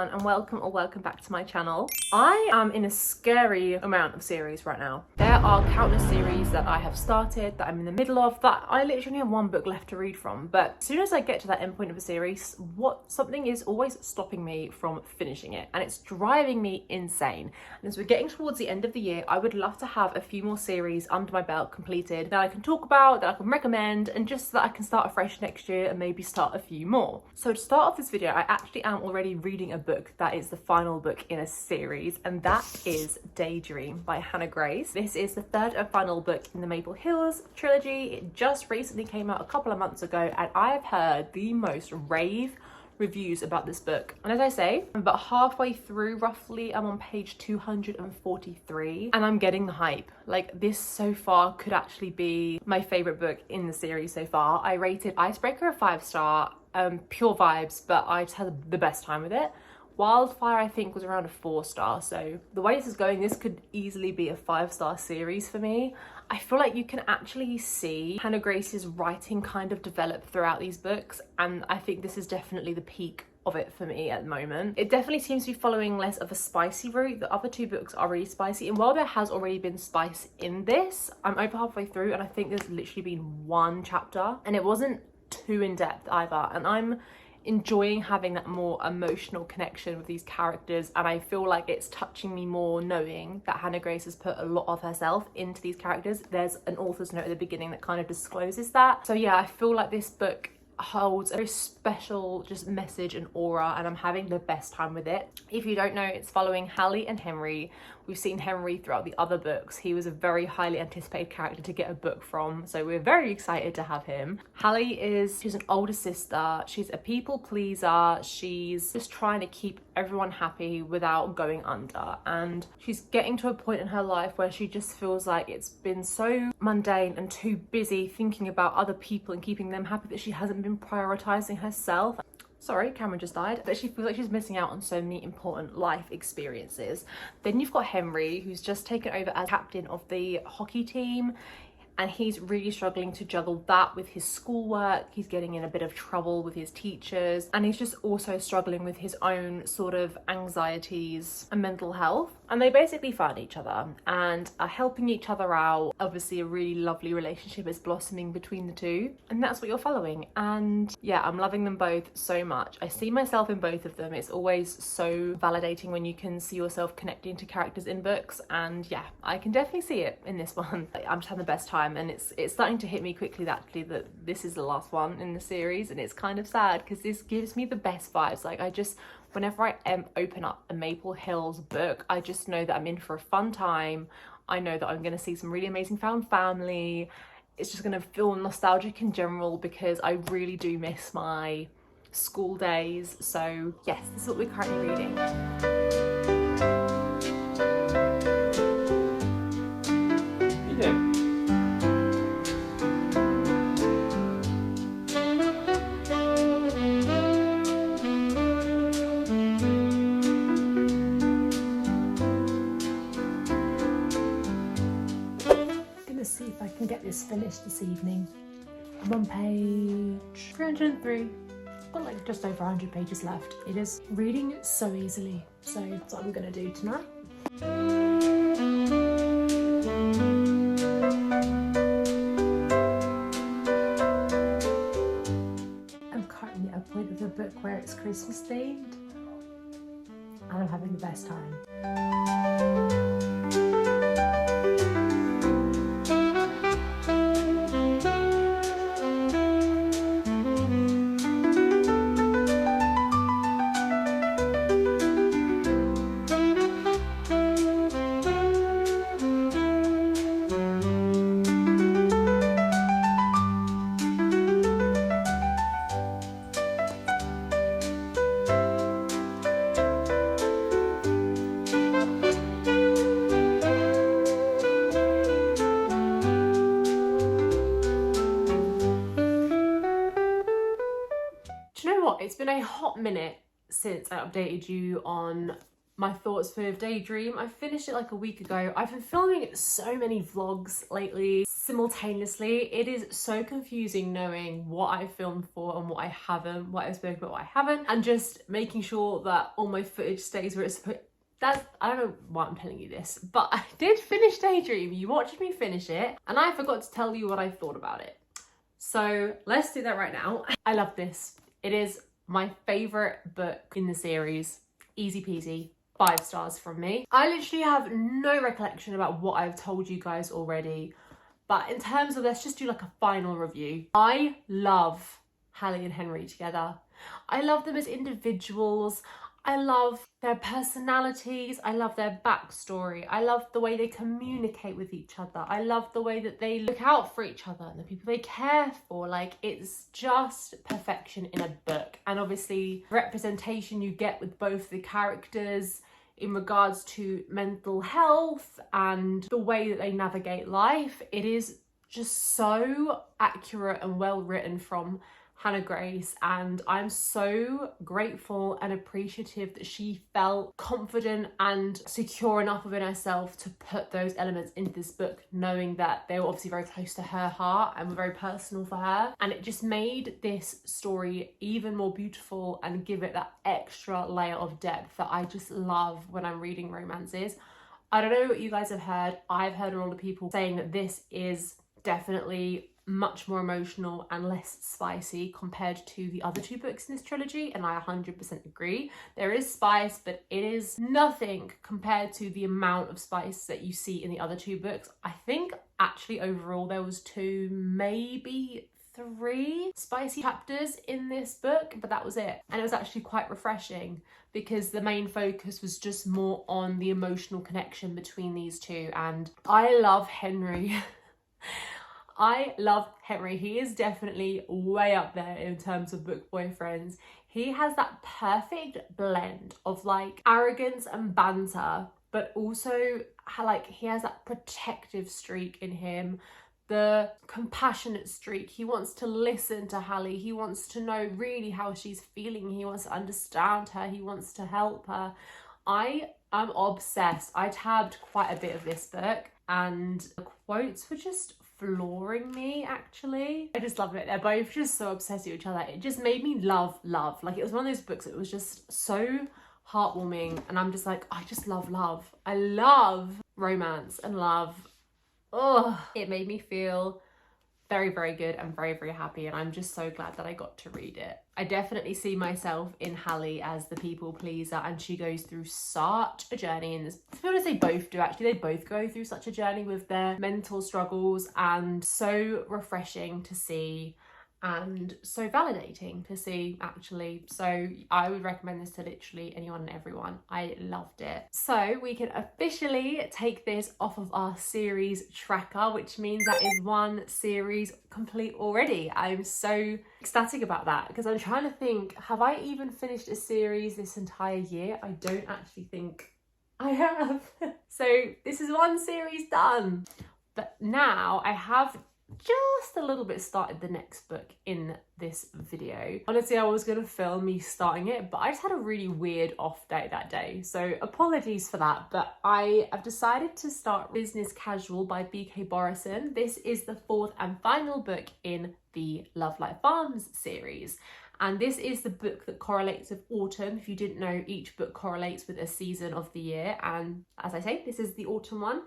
everyone, and welcome back to my channel. I am in a scary amount of series right now. There are countless series that I have started, that I'm in the middle of, that I literally have one book left to read from. But as soon as I get to that end point of a series, something is always stopping me from finishing it, and it's driving me insane. And as we're getting towards the end of the year, I would love to have a few more series under my belt completed that I can talk about, that I can recommend, and just so that I can start afresh next year and maybe start a few more. So to start off this video, I actually am already reading a book that is the final book in a series, and that is Daydream by Hannah Grace. This is the third and final book in the Maple Hills trilogy. It just recently came out a couple of months ago, and I have heard the most rave reviews about this book. And as I say, I'm about halfway through roughly. I'm on page 243 and I'm getting the hype. Like, this so far could actually be my favorite book in the series so far. I rated Icebreaker a 5-star, pure vibes, but I just had the best time with it. Wildfire, I think, was around a 4-star. So the way this is going, this could easily be a 5-star series for me. I feel like you can actually see Hannah Grace's writing kind of develop throughout these books, and I think this is definitely the peak of it for me at the moment. It definitely seems to be following less of a spicy route. The other two books are really spicy, and while there has already been spice in this, I'm over halfway through and I think there's literally been one chapter, and it wasn't too in-depth either, and I'm enjoying having that more emotional connection with these characters, and I feel like it's touching me more knowing that Hannah Grace has put a lot of herself into these characters. There's an author's note at the beginning that kind of discloses that. So yeah, I feel like this book holds a very special just message and aura, and I'm having the best time with it. If you don't know, it's following Hallie and Henry. We've seen Henry throughout the other books. He was a very highly anticipated character to get a book from, so we're very excited to have him. Hallie she's an older sister. She's a people pleaser. She's just trying to keep everyone happy without going under, and she's getting to a point in her life where she just feels like it's been so mundane and too busy thinking about other people and keeping them happy that she hasn't been prioritizing herself. Sorry, Cameron just died. But she feels like she's missing out on so many important life experiences. Then you've got Henry, who's just taken over as captain of the hockey team, and he's really struggling to juggle that with his schoolwork. He's getting in a bit of trouble with his teachers, and he's just also struggling with his own sort of anxieties and mental health. And they basically find each other and are helping each other out. Obviously, a really lovely relationship is blossoming between the two, and that's what you're following. And yeah, I'm loving them both so much. I see myself in both of them. It's always so validating when you can see yourself connecting to characters in books, and yeah, I can definitely see it in this one. I'm just having the best time, and it's starting to hit me quickly actually that this is the last one in the series, and it's kind of sad because this gives me the best vibes. Like, whenever I open up a Maple Hills book, I just know that I'm in for a fun time. I know that I'm going to see some really amazing found family. It's just going to feel nostalgic in general because I really do miss my school days. So yes, this is what we're currently reading. See if I can get this finished this evening. I'm on page 303. Got like just over 100 pages left. It is reading so easily, so that's what I'm gonna do tonight. I'm currently at a point of the book where it's Christmas themed, and I'm having the best time. It's been a hot minute since I updated you on my thoughts for Daydream. I finished it like a week ago. I've been filming so many vlogs lately simultaneously. It is so confusing knowing what I filmed for and what I haven't, what I've spoken about, what I haven't, and just making sure that all my footage stays where it's supposed. I don't know why I'm telling you this, but I did finish Daydream. You watched me finish it, and I forgot to tell you what I thought about it. So let's do that right now. I love this. It is my favorite book in the series. Easy peasy. 5 stars from me. I literally have no recollection about what I've told you guys already, but in terms of, let's just do like a final review. I love Hallie and Henry together. I love them as individuals. I love their personalities. I love their backstory. I love the way they communicate with each other. I love the way that they look out for each other and the people they care for. Like, it's just perfection in a book. And obviously, representation you get with both the characters in regards to mental health and the way that they navigate life. It is just so accurate and well written from Hannah Grace, and I'm so grateful and appreciative that she felt confident and secure enough within herself to put those elements into this book, knowing that they were obviously very close to her heart and were very personal for her. And it just made this story even more beautiful and give it that extra layer of depth that I just love when I'm reading romances. I don't know what you guys have heard. I've heard a lot of people saying that this is definitely much more emotional and less spicy compared to the other 2 books in this trilogy, and I 100% agree. There is spice, but it is nothing compared to the amount of spice that you see in the other 2 books. I think actually overall there was 2, maybe 3 spicy chapters in this book, but that was it. And it was actually quite refreshing because the main focus was just more on the emotional connection between these 2. And I love Henry. I love Henry. He is definitely way up there in terms of book boyfriends. He has that perfect blend of like arrogance and banter, but also like he has that protective streak in him, the compassionate streak. He wants to listen to Hallie. He wants to know really how she's feeling. He wants to understand her. He wants to help her. I am obsessed. I tabbed quite a bit of this book and the quotes were just flooring me, actually. I just love it. They're both just so obsessed with each other. It just made me love. Like, it was one of those books that was just so heartwarming, and I'm just like, I just love love. I love romance and love. Oh, it made me feel very, very good and very, very happy, and I'm just so glad that I got to read it. I definitely see myself in Hallie as the people pleaser, and she goes through such a journey in this. To be honest, they both do actually. They both go through such a journey with their mental struggles, and so refreshing to see and so validating to see, actually. So I would recommend this to literally anyone and everyone. I loved it. So we can officially take this off of our series tracker, which means that is 1 series complete already. I'm so ecstatic about that because I'm trying to think, have I even finished a series this entire year? I don't actually think I have. So this is 1 series done. But now I have just a little bit started the next book in this video. Honestly, I was gonna film me starting it, but I just had a really weird off day that day, so apologies for that. But I have decided to start Business Casual by B.K. Borison. This is the 4th and final book in the Lovelight Farms series, and this is the book that correlates with autumn. If you didn't know, each book correlates with a season of the year, and as I say, this is the autumn one.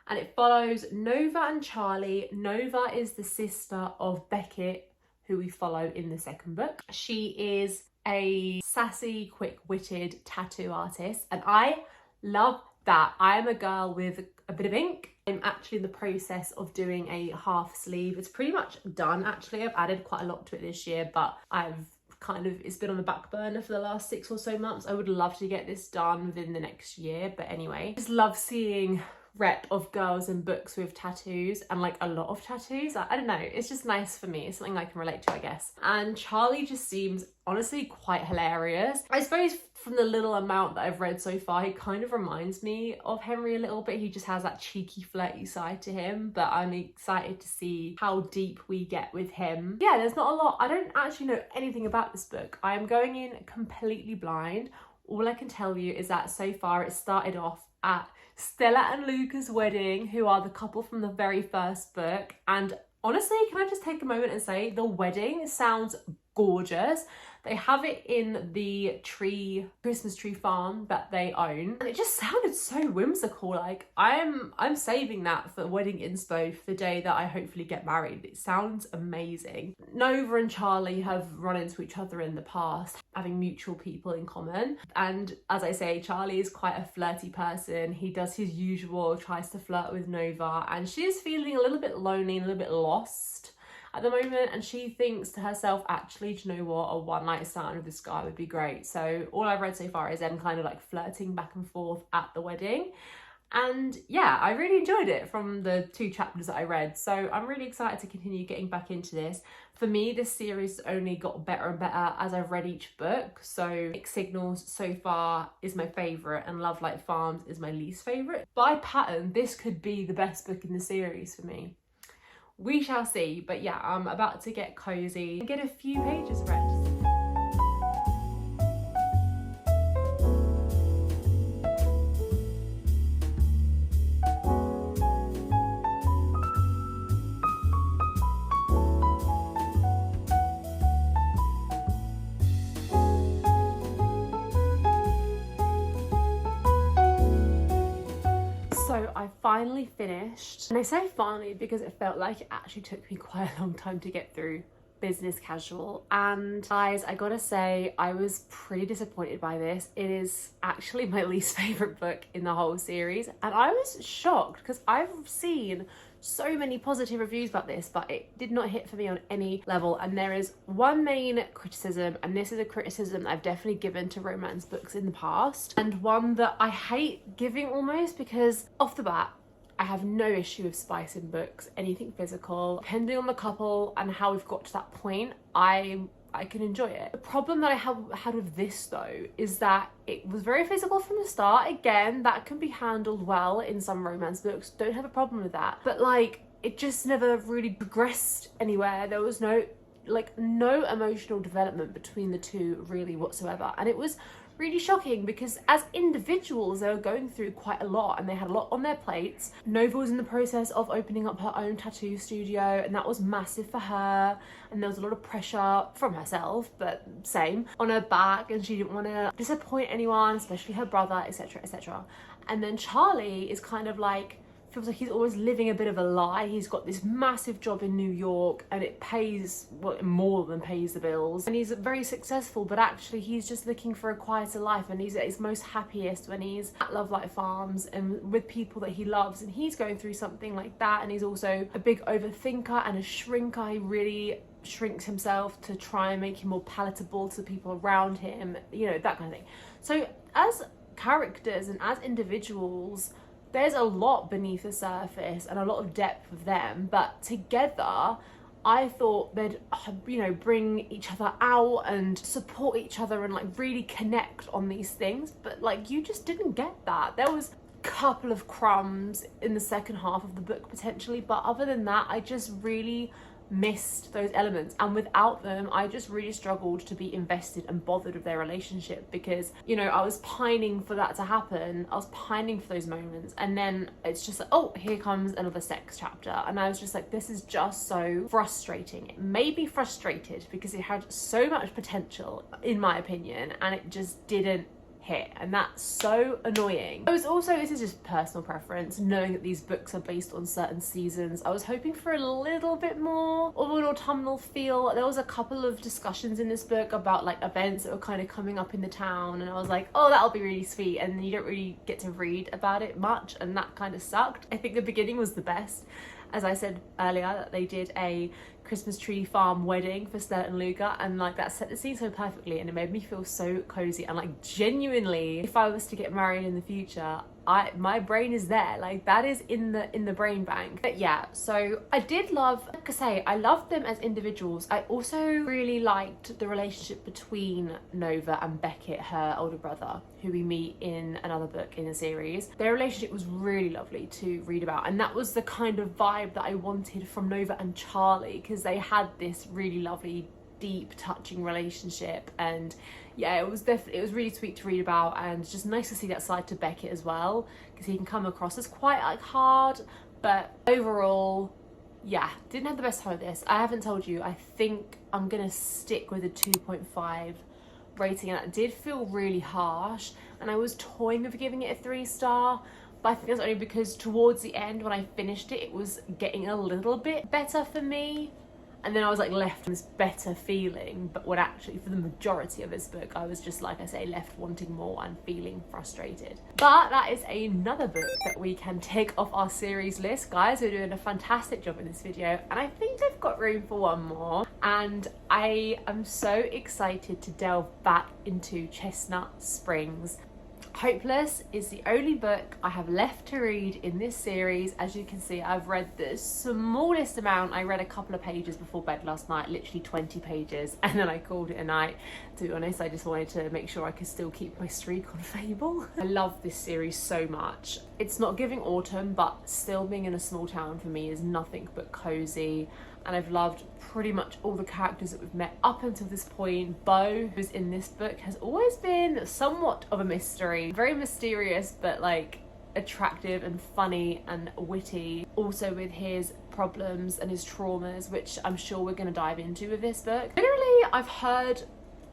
And it follows Nova and Charlie. Nova is the sister of Beckett, who we follow in the 2nd book. She is a sassy, quick-witted tattoo artist, and I love that. I am a girl with a bit of ink. I'm actually in the process of doing a half sleeve. It's pretty much done, actually. I've added quite a lot to it this year, but it's been on the back burner for the last 6 or so months. I would love to get this done within the next year, but anyway. I just love seeing rep of girls in books with tattoos, and like a lot of tattoos. I don't know, it's just nice for me. It's something I can relate to, I guess. And Charlie just seems honestly quite hilarious. I suppose from the little amount that I've read so far, he kind of reminds me of Henry a little bit. He just has that cheeky, flirty side to him, but I'm excited to see how deep we get with him. Yeah, there's not a lot. I don't actually know anything about this book. I am going in completely blind. all I can tell you is that so far it started off at Stella and Luca's wedding, who are the couple from the very first book. And honestly, can I just take a moment and say the wedding sounds gorgeous. They have it in the Christmas tree farm that they own, and it just sounded so whimsical. Like I'm saving that for wedding inspo for the day that I hopefully get married. It sounds amazing. Nova and Charlie have run into each other in the past, having mutual people in common. And as I say, Charlie is quite a flirty person. He does his usual, tries to flirt with Nova, and she is feeling a little bit lonely and a little bit lost at the moment, and she thinks to herself, actually, do you know what, a one night stand with this guy would be great. So all I've read so far is them kind of like flirting back and forth at the wedding, and yeah, I really enjoyed it from the 2 chapters that I read. So I'm really excited to continue getting back into this. For me, this series only got better and better as I've read each book. So Mixed Signals so far is my favourite, and Lovelight Farms is my least favourite. By pattern, this could be the best book in the series for me. We shall see, but yeah, I'm about to get cozy and get a few pages read. So I finally finished, and I say finally because it felt like it actually took me quite a long time to get through Business Casual. And guys, I gotta say, I was pretty disappointed by this. It is actually my least favourite book in the whole series, and I was shocked because I've seen so many positive reviews about this, but it did not hit for me on any level. And there is one main criticism, and this is a criticism that I've definitely given to romance books in the past, and one that I hate giving almost, because off the bat, I have no issue with spice in books, anything physical. Depending on the couple and how we've got to that point, I can enjoy it. The problem that I had with this though is that it was very physical from the start. Again, that can be handled well in some romance books, don't have a problem with that. But like, it just never really progressed anywhere. There was no emotional development between the two really whatsoever. And it was really shocking because as individuals they were going through quite a lot and they had a lot on their plates. Nova was in the process of opening up her own tattoo studio, and that was massive for her, and there was a lot of pressure from herself, but same, on her back, and she didn't want to disappoint anyone, especially her brother, etc, etc. And then Charlie is kind of like, feels like he's always living a bit of a lie. He's got this massive job in New York and it pays, well, more than pays the bills, and he's very successful, but actually he's just looking for a quieter life, and he's at his most happiest when he's at Lovelight Farms and with people that he loves. And he's going through something like that, and he's also a big overthinker and a shrinker. He really shrinks himself to try and make him more palatable to the people around him, you know, that kind of thing. So as characters and as individuals, there's a lot beneath the surface and a lot of depth with them, but together I thought they'd, you know, bring each other out and support each other and like really connect on these things. But like, you just didn't get that. There was a couple of crumbs in the second half of the book potentially, but other than that, I just really missed those elements, and without them I just really struggled to be invested and bothered with their relationship, because, you know, I was pining for that to happen. I was pining for those moments, and then it's just like, oh, here comes another sex chapter, and I was just like, this is just so frustrating. It made me frustrated because it had so much potential in my opinion, and it just didn't hit, and that's so annoying. It was also, this is just personal preference, knowing that these books are based on certain seasons, I was hoping for a little bit more of an autumnal feel. There was a couple of discussions in this book about like events that were kind of coming up in the town, and I was like, oh, that'll be really sweet, and you don't really get to read about it much, and that kind of sucked. I think the beginning was the best. As I said earlier, that they did a Christmas tree farm wedding for Stella and Luca, and like that set the scene so perfectly, and it made me feel so cozy, and like genuinely, if I was to get married in the future, my brain is there, like that is in the brain bank. But yeah, so I did love, like I say, I loved them as individuals. I also really liked the relationship between Nova and Beckett, her older brother, who we meet in another book in the series. Their relationship was really lovely to read about, and that was the kind of vibe that I wanted from Nova and Charlie, because they had this really lovely deep, touching relationship. And yeah, it was really sweet to read about, and just nice to see that side to Beckett as well, because he can come across as quite like hard, but overall, yeah, didn't have the best time with this. I haven't told you, I think I'm gonna stick with a 2.5 rating, and that did feel really harsh, and I was toying with giving it a 3-star, but I think that's only because towards the end when I finished it, it was getting a little bit better for me, and then I was like left with this better feeling. But when actually for the majority of this book, I was just, like I say, left wanting more and feeling frustrated. But that is another book that we can take off our series list. Guys, we're doing a fantastic job in this video, and I think I've got room for one more, and I am so excited to delve back into Chestnut Springs. Hopeless is the only book I have left to read in this series. As you can see, I've read the smallest amount. I read a couple of pages before bed last night, literally 20 pages, and then I called it a night. To be honest, I just wanted to make sure I could still keep my streak on Fable. I love this series so much. It's not giving autumn, but still being in a small town for me is nothing but cozy. And I've loved pretty much all the characters that we've met up until this point. Beau, who's in this book, has always been somewhat of a mystery. Very mysterious, but like attractive and funny and witty. Also with his problems and his traumas, which I'm sure we're going to dive into with this book. Generally, I've heard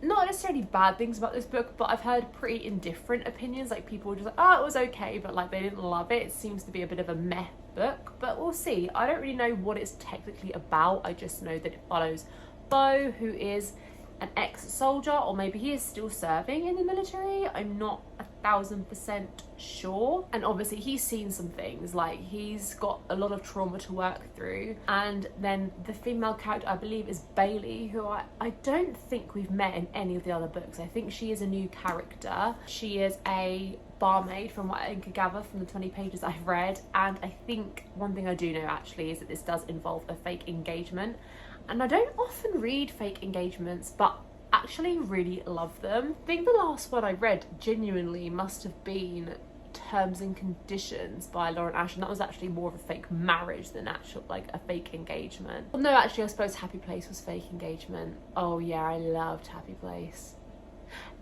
not necessarily bad things about this book, but I've heard pretty indifferent opinions. Like people were just like, oh, it was okay, but like they didn't love it. It seems to be a bit of a meh book, but we'll see. I don't really know what it's technically about. I just know that it follows Beau, who is an ex-soldier, or maybe he is still serving in the military. I'm not 1000% sure. And obviously he's seen some things, like he's got a lot of trauma to work through. And then the female character, I believe, is Bailey, who I don't think we've met in any of the other books. I think she is a new character. She is a barmaid, from what I could gather from the 20 pages I've read. And I think one thing I do know actually is that this does involve a fake engagement. And I don't often read fake engagements, but actually really love them. I think the last one I read genuinely must have been Terms and Conditions by Lauren Ashton. That was actually more of a fake marriage than actual like a fake engagement. Well, no, actually I suppose Happy Place was fake engagement. Oh yeah, I loved Happy Place.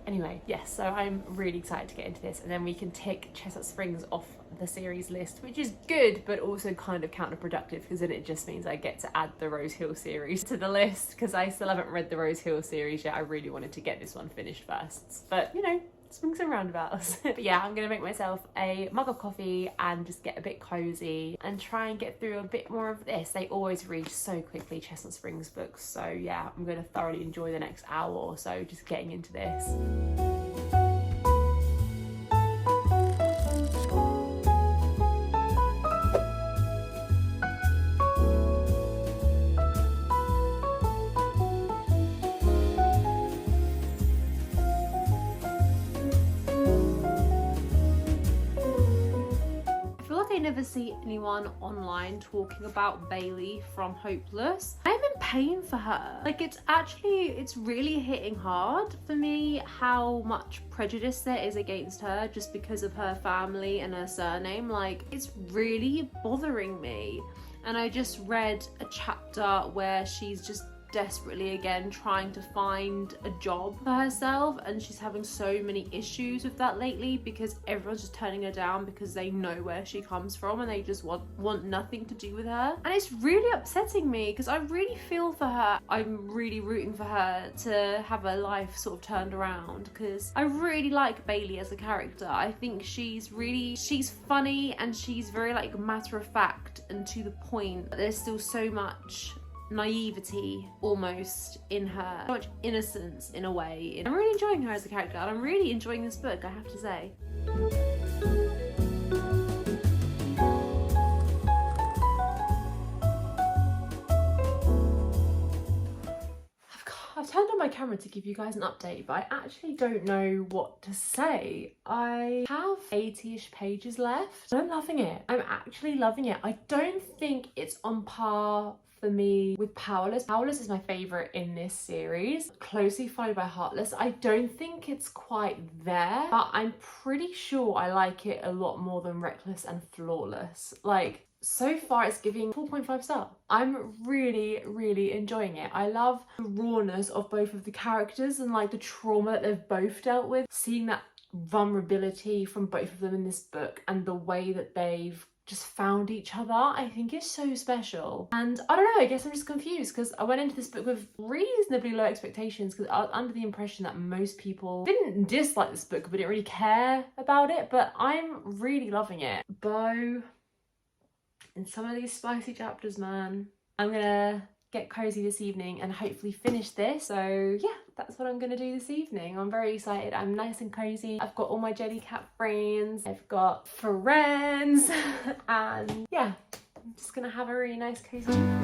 Anyway, yes, so I'm really excited to get into this, and then we can tick Chestnut Springs off the series list, which is good, but also kind of counterproductive, because then it just means I get to add the Rose Hill series to the list, because I still haven't read the Rose Hill series yet. I really wanted to get this one finished first, but you know, swings and roundabouts. But yeah, I'm gonna make myself a mug of coffee and just get a bit cozy and try and get through a bit more of this. They always read so quickly, Chestnut Springs books, so yeah, I'm gonna thoroughly enjoy the next hour or so just getting into this. I never see anyone online talking about Bailey from Hopeless. I'm in pain for her. Like it's really hitting hard for me how much prejudice there is against her just because of her family and her surname. Like it's really bothering me. And I just read a chapter where she's just desperately again trying to find a job for herself, and she's having so many issues with that lately because everyone's just turning her down because they know where she comes from and they just want nothing to do with her. And it's really upsetting me because I really feel for her. I'm really rooting for her to have her life sort of turned around, because I really like Bailey as a character. I think she's funny and she's very like matter of fact and to the point. There's still so much naivety almost in her, so much innocence in a way. I'm really enjoying her as a character, and I'm really enjoying this book, I have to say. I've turned on my camera to give you guys an update, but I actually don't know what to say. I have 80-ish pages left. I'm loving it. I'm actually loving it. I don't think it's on par for me with Powerless. Powerless is my favourite in this series, closely followed by Heartless. I don't think it's quite there, but I'm pretty sure I like it a lot more than Reckless and Flawless. Like, so far it's giving 4.5 star. I'm really enjoying it. I love the rawness of both of the characters and like the trauma that they've both dealt with. Seeing that vulnerability from both of them in this book and the way that they've just found each other, I think is so special. And I don't know, I guess I'm just confused because I went into this book with reasonably low expectations because I was under the impression that most people didn't dislike this book but didn't really care about it, but I'm really loving it. Bo, in some of these spicy chapters, man. I'm gonna get cozy this evening and hopefully finish this. So yeah, that's what I'm gonna do this evening. I'm very excited. I'm nice and cozy. I've got all my Jellycat friends. I've got friends and yeah, I'm just gonna have a really nice cozy evening.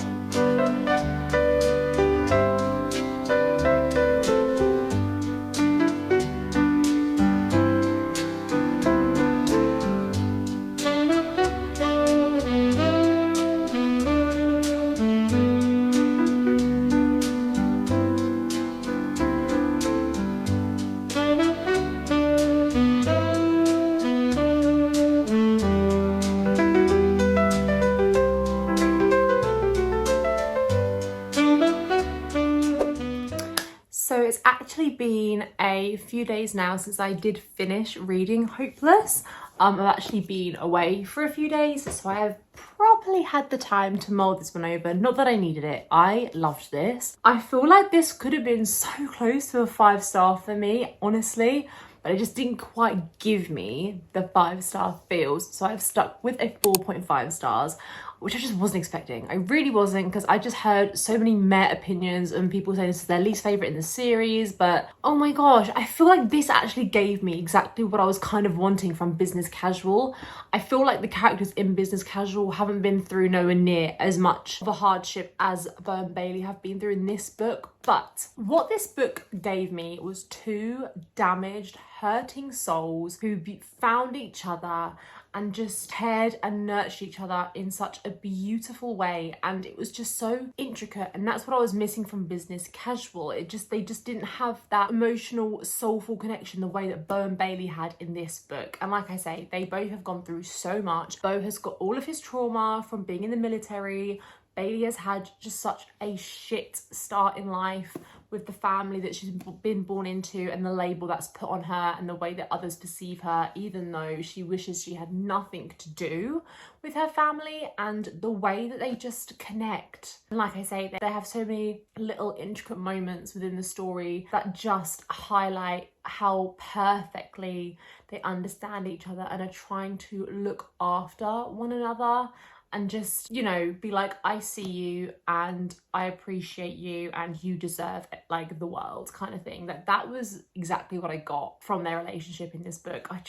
So it's actually been a few days now since I did finish reading Hopeless. I've actually been away for a few days, so I have properly had the time to mull this one over. Not that I needed it. I loved this. I feel like this could have been so close to a 5-star for me, honestly, but it just didn't quite give me the 5-star feels. So I've stuck with a 4.5 stars, which I just wasn't expecting. I really wasn't, because I just heard so many meh opinions and people saying this is their least favourite in the series, but oh my gosh, I feel like this actually gave me exactly what I was kind of wanting from Business Casual. I feel like the characters in Business Casual haven't been through nowhere near as much of a hardship as Bo and Bailey have been through in this book, but what this book gave me was two damaged, hurting souls who found each other and just cared and nurtured each other in such a beautiful way, and it was just so intricate, and that's what I was missing from Business Casual. They just didn't have that emotional, soulful connection the way that Bo and Bailey had in this book. And like I say, they both have gone through so much. Bo has got all of his trauma from being in the military. Bailey has had just such a shit start in life with the family that she's been born into and the label that's put on her and the way that others perceive her, even though she wishes she had nothing to do with her family, and the way that they just connect. And like I say, they have so many little intricate moments within the story that just highlight how perfectly they understand each other and are trying to look after one another. And just, you know, be like, I see you and I appreciate you and you deserve it, like the world kind of thing. That was exactly what I got from their relationship in this book. I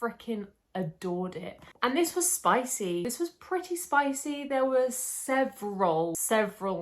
freaking adored it. And this was spicy. This was pretty spicy. There were several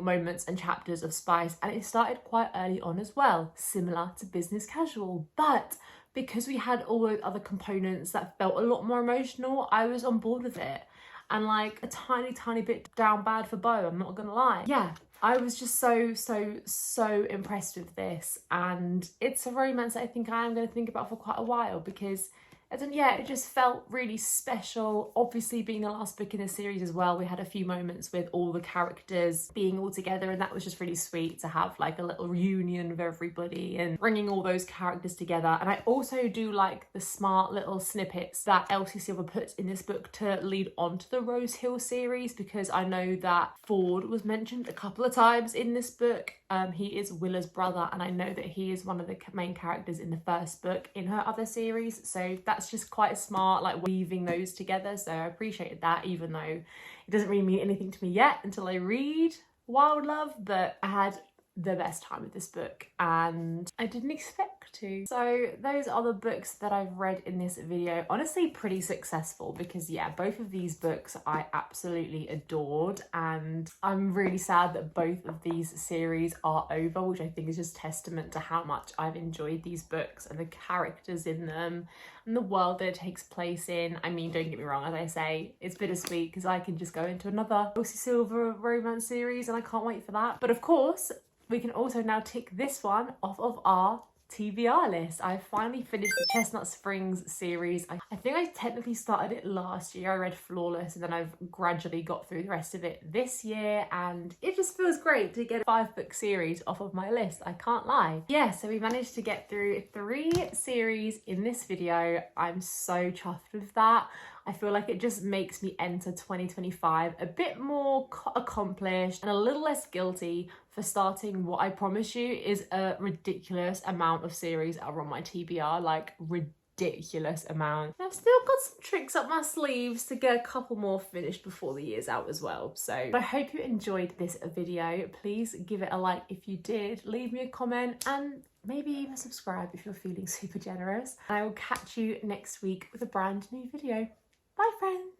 moments and chapters of spice, and it started quite early on as well, similar to Business Casual. But because we had all those other components that felt a lot more emotional, I was on board with it. And like a tiny bit down bad for Bo, I'm not gonna lie. Yeah, I was just so impressed with this, and it's a romance that I think I am gonna think about for quite a while, because it just felt really special. Obviously, being the last book in the series as well, we had a few moments with all the characters being all together, and that was just really sweet to have like a little reunion of everybody and bringing all those characters together. And I also do like the smart little snippets that Elsie Silver puts in this book to lead on to the Rose Hill series, because I know that Ford was mentioned a couple of times in this book. He is Willa's brother, and I know that he is one of the main characters in the first book in her other series, so that's just quite smart, like weaving those together. So I appreciated that, even though it doesn't really mean anything to me yet until I read Wild Love. But I had the best time with this book, and I didn't expect to. So those are the books that I've read in this video. Honestly, pretty successful, because yeah, both of these books I absolutely adored, and I'm really sad that both of these series are over, which I think is just testament to how much I've enjoyed these books and the characters in them and the world that it takes place in. I mean, don't get me wrong, as I say, it's bittersweet because I can just go into another Elsie Silver romance series and I can't wait for that. But of course, we can also now tick this one off of our TBR list. I finally finished the Chestnut Springs series. I think I technically started it last year. I read Flawless and then I've gradually got through the rest of it this year, and it just feels great to get a 5-book series off of my list. I can't lie. Yeah, so we managed to get through 3 series in this video. I'm so chuffed with that. I feel like it just makes me enter 2025 a bit more accomplished and a little less guilty for starting what I promise you is a ridiculous amount of series that are on my TBR, like ridiculous amount. I've still got some tricks up my sleeves to get a couple more finished before the year's out as well. So I hope you enjoyed this video. Please give it a like if you did, leave me a comment, and maybe even subscribe if you're feeling super generous. I will catch you next week with a brand new video. Bye friends!